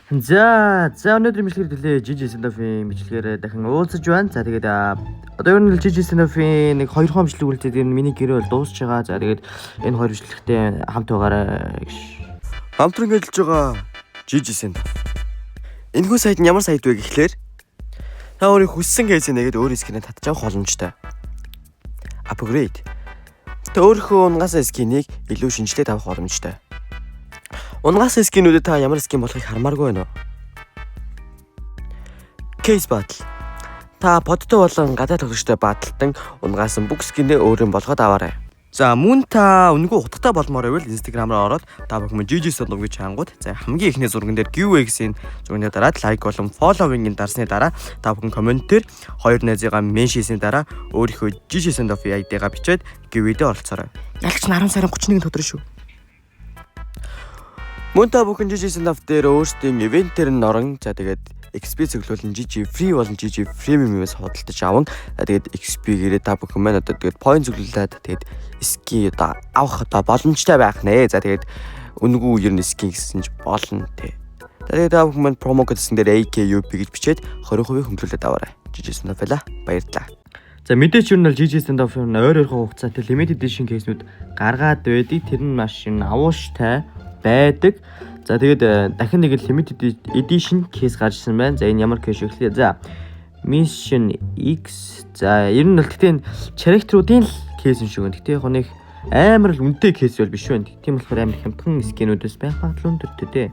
За өнөөдөр мэдлэгээр төлөө Жижи Сэндафийн мэдлэгээр дахин уулзаж байна. За тэгээд одоо ер нь Жижи Сэндафийн нэг 2 хоног мэдлэг үлдээд энэ миний гэрээ бол дуусч байгаа. За тэгээд энэ 2 мэдлэгтэй хамт байгаарай гэж. Хамтран ажиллаж байгаа Жижи Сэндаф. Энэхүү сайд нь ямар сайд вэ гэхлээр та өөрийн хүссэн кейсээ нэгээд өөр скринээ татчих авах боломжтой. Upgrade. Та өөрийнхөө унгаас скинийг илүү шинжилээд авах боломжтой. Унгаас скинүүдэд та ямар скин болохыг хармааргүй байна уу? Case battle. Та подтой болон гадаад тоглогчтой баталтан унгаас бүх скинээ өөрийн болгоод аваарай. За мөн та үнэгүй утгатай болмоор байвал Instagram руу ороод та бүхэн Jiji Sandov гэж хангууд. За хамгийн ихний зурган дээр giveaway-ийн зургийн дараад лайк болон following-ийг дарсны дараа та бүхэн комментээр хоёр найзыгаа меншисний дараа өөрийнхөө Jiji Sandov ID-гаа бичээд giveaway-д оролцоорой. Ялч 10 сарын 31-нд өдөр шүү. Мөн та бүхэн Jiji Sandov дээр өөрсдийн ивентээр нь орон за тэгээд XP цэглүүлэн Jiji Free болон Jiji Premium-ээс худалдаж аван тэгээд XP гэрээ та бүхэн маань одоо тэгээд point цэглүүлээд тэгээд ски одоо авах одоо боломжтой байх нэ. За тэгээд үнэгүй ер нь ски гэсэн ч болно те. Тэгээд та бүхэн маань промо кодсэн дээр AKUP гэж бичээд 20% хөнгөлүүлээд аваарай. Jiji Sandov баярлалаа. За мэдээч ер нь бол Jiji Sandov ойр хугацаатай limited edition кейснүүд гаргаад байдаг. Тэр нь маш авууштай байдаг. За тэгээд дахин нэг limited edition кейс гарчсан байна. За энэ ямар кейс вэ гэхлээр за Mission X за ер нь бол тэгтээ character-уудын кейс юм шиг байна. Тэгтээ яг нэг амар л үнэтэй кейс бол биш байна. Тийм болохоор амар хямдхан скинүүдээс байх магадлал өндөртэй те.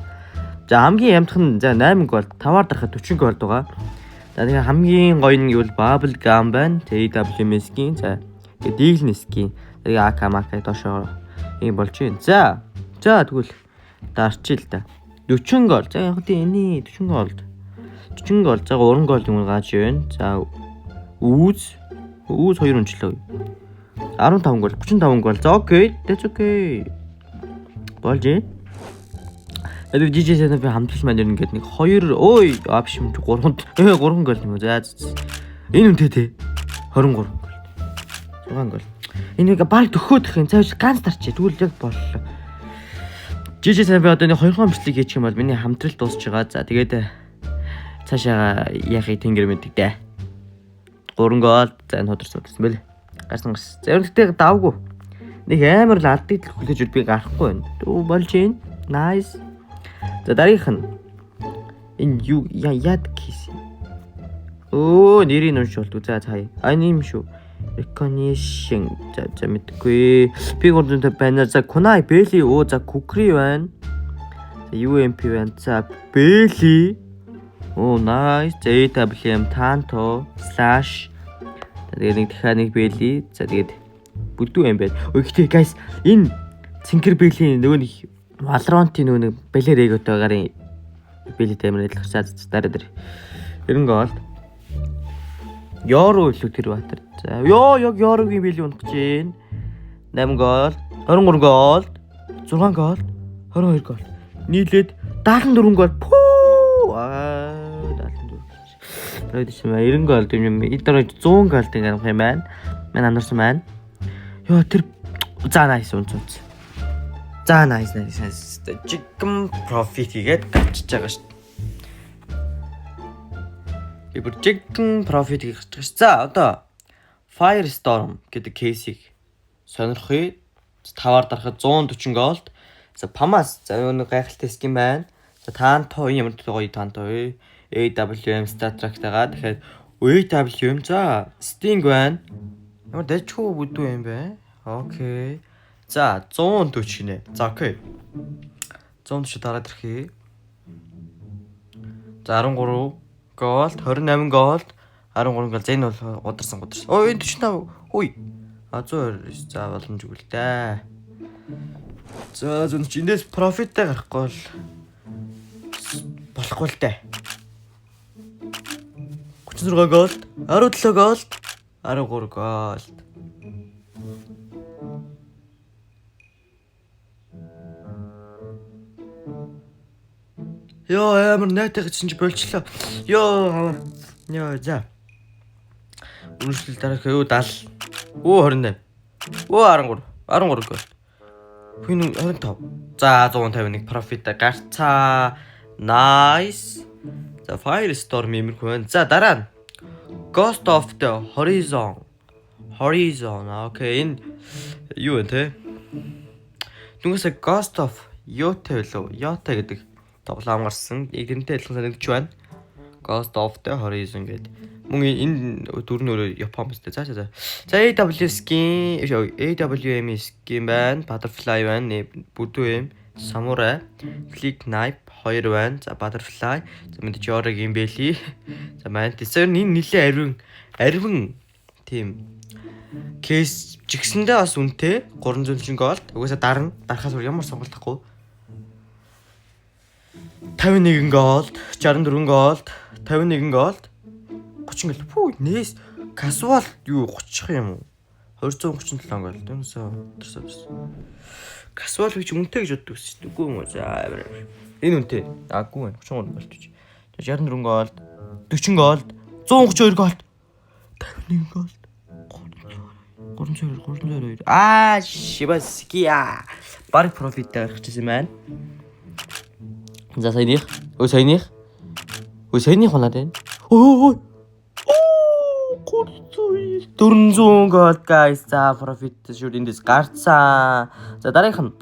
За хамгийн хямдхан за 8 gold 5-аар дарахад 40 gold байгаа. За тэгээд хамгийн гоё нь юу бол Bubble Gum байна. TWM skin за тэгээд Deagle skin. Тэгээд AK доошоо ийм болж байна. За тэгвэл дарчил та 40 гол. За яг тийм эний 40 гол. 40 гол. За 3 гол юм гааж байна. За үүз 2 унчлаа. 15 гол, 35 гол. За окей. That's okay. Болж байна. Тэгээд Jiji Sandov хамтлагч маань ингээд нэг 2 ой биш юм 3 гол юм. За энэ үнэтэй те 23 гол. 6 гол. Энийг баг төхөөдөх юм. Цааш ганц дарчээ. Тэгвэл яг боллоо. Jiji Sandov одоо нэг 2 хон бичлэг хийчих юм бол миний хамтрал дуусч байгаа. За тэгээд цаашаа яахыг тэнгэр мэддэг дээ. 3 гол за энэ худалсан байл. Гарсан. За өөртөө давгүй. Нэг амар л алдыг хүлээж би гарахгүй байна. Дөө болж байна. Nice. За дараах нь энэ юу яад кейс. Нэрийг уншуулт. За цаая. Энэ юм шүү. Recognition за мэдгүй. Би гурдунтай байна. За Kunai Belly за Kukri байна. За UMP байна. За Belly. Nice. JWM Tanto slash. Тэгээд нэг дахиад нэг Belly. За тэгээд бүдүү юм байна. Гэхдээ guys энэ Цэнхэр Belly нөгөө нэг Valorant-ийн нөгөө нэг Belly-г гарын Belly таймер ажиллах дараа. 90 гол. Ёро илүү тэр батар. За яг Ёрогийн Belly унах гэж байна. 8 гол, 23 гол, 6 гол, 22 гол. Нийлээд 74 гол. 74. Тэгээд 90 гол юм. Эдгээр 100 гол гэх юм байна. Мань анарсан байна. Ёо тэр за nice унц. За nice. Chicken profit хийгээд гарчиж байгаа шүү. Би бүр chicken profit гэж гарч. За одоо Firestorm гэдэг кейсийг сонирхъя. 5-аар дарахад 140 голд. За Pamas за нэг гайхалтай скин байна. За Tanto ямар гоё Tanto вэ? AWM StatTrack-тагаа дахиад AWM за Sting байна. Ямар дэжгүй бүдүү юм бэ? Окей. За 140 нэ. За окей. 140 дараад ирэхээ. За 13 голд, 28 голд, 13 гол. За энэ бол ударсан. Энэ 45. Хүй. 120 за боломжгүй л дээ. За зөв чи эндээс профиттай гарахгүй бол болохгүй л дээ. 36 голд, 17 голд, 13 голд. Ёо амар найтай гэсэн чи болчлоо. Ёо за. Үнэшлэл дараах юу 70. 28. 13. 13 гол. Хин 25. За 151 профит гарцаа. Nice. За Firestorm иймэрхүү байна. За дараа нь Ghost of the Horizon. Окей, энэ юу вэ те? Түнхэсээ Ghost of Yote билүү? Yote гэдэг тоглоом гарсан. Тэрнтэй адилхан санагдаж байна. Ghost of the Horizon гэдэг. Мөн энэ дүр нь өөрөө Япон биз дээ. За. За AWM skin байна. Butterfly байна. Бүдүү юм. Samurai, Click Knife 2 байна. За Butterfly, за Meteoric юм бэлий. За Mantis энэ нэлээ арвин тийм кейс жигсэндээ бас үнэтэй 340 голд. Угаасаа дарахаас ямар сонголт тахгүй. 51 голд, 64 голд, 51 голд, 30 голд. Фүү, нээс casual юу 30 юм уу? 237 голд. Өнөөсөө төрсөс. Casual гэж үнэтэй гэж боддог шүү дээ. Үгүй юм уу? За энэ үнэтэй. Аагүй байна. 33 голд гэж. 64 голд, 40 голд, 132 голд, 51 голд. 302. Шибаския. Баг профит гаргачихсан байна. За саяных. Саяных хоноод байна. Ой. 400 голд guys. За профит shoot эндээс гарцсан. За дараагийнх нь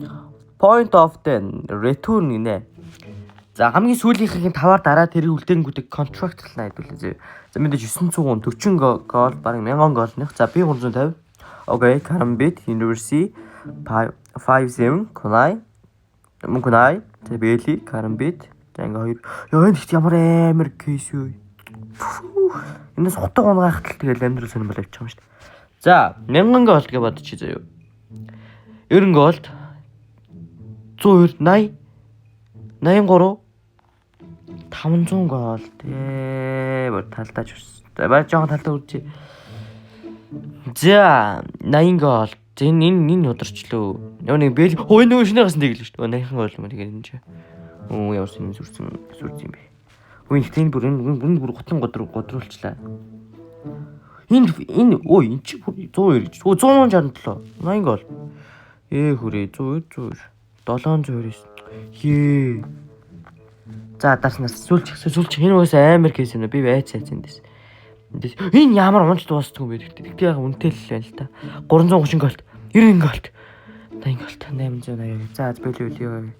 point of the return гинэ. За хамгийн сүүлийнхээ 5-аар дараа тэрийг үлдээнгүүдэг contract-лаа хэдүүлээ. За мэдээж 940 гол баг 1000 голных. За би 350. Окей, Karambit, University 57 Kunai. За Beli, Karambit. За ингээ хоёр. Яа энэ ихт ямар амар кейс юу. Энэс хотог унгайхтал тэгэл амьдрал сонирмол авчих юм шүү дээ. За 1000 голд гэж бодчих заяа. 90 голд 102 80 83 500 голд. Бүр талдаач урс. За баг жоохон талдаа үржээ. За 80 голд. Энэ удирчлөө. Нэг бэл хөө нэг шинэ гасан тэгэлж шүү дээ. 80 гол юм тэгээд энэ ч. Ямар шинэ сүрсэн юм бэ. Хөөе ихтэй бүр гутан годруулчлаа. Энэ ой эн чи 102 167 80 гол. Хүрээ 100 729. Хээ. За дарснаас сүлж энэ уус амар кейс юм би байц эндээс. Энэ ямар унж дуусдаг юм бэ? Тэгтээ яг үнэтэй л байна л та. 330 голд, 90 голд, 80 голд, 880. За бэлээ.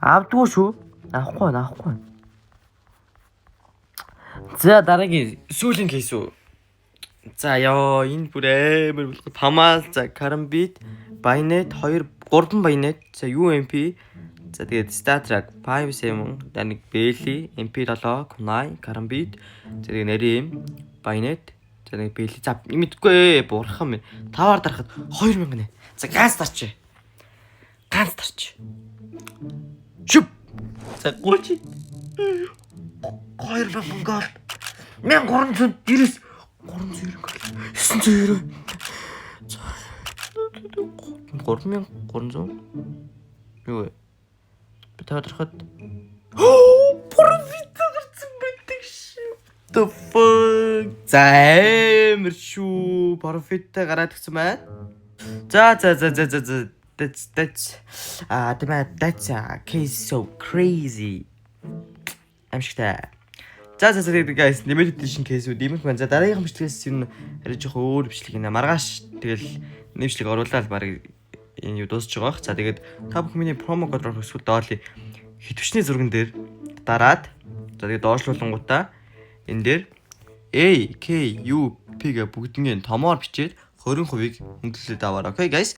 Авдгүй шүү. Авахгүй. За дараагийн сүүлийн кейс үү. За ёо энэ бүр амар болох. Памал, за Karambit, Bainet 2 3 Bainet, за UMP, за тэгээд StarTrack 57, за нэг Beli, MP7, Kunai, Karambit, за тэгээд Narim, Bainet, за нэг Beli. За мэдгүй бурхан минь. 5-аар дарахад 2000 нэ. За ганц тарч. Шүп. За 30. 2000 гол. 1390 390 гол. 990. 3300. Юу вэ? Би тадрахад профит гарсан байдаг шүү. The fuck. За амар шүү. Профит гараад гисэн байна. За. That's a case so crazy. Амшигтай. За guys, limited edition case-үүд иймэрхүү байна. За дараагийн бичлэгээс юу арай жоох өөр бичлэг нэ. Маргааш тэгэл нэвшлэг оруулаад баг энэ юу дуусч байгаа бах. За тэгээд та бүхэн миний промо код руу эсвэл доолын хитвчний зурган дээр дараад за тэгээд доошлуулангуудаа энэ дээр AKUP гэ бүгднийг томоор бичээд 20% хөндлөлөд аваарай. Okay guys.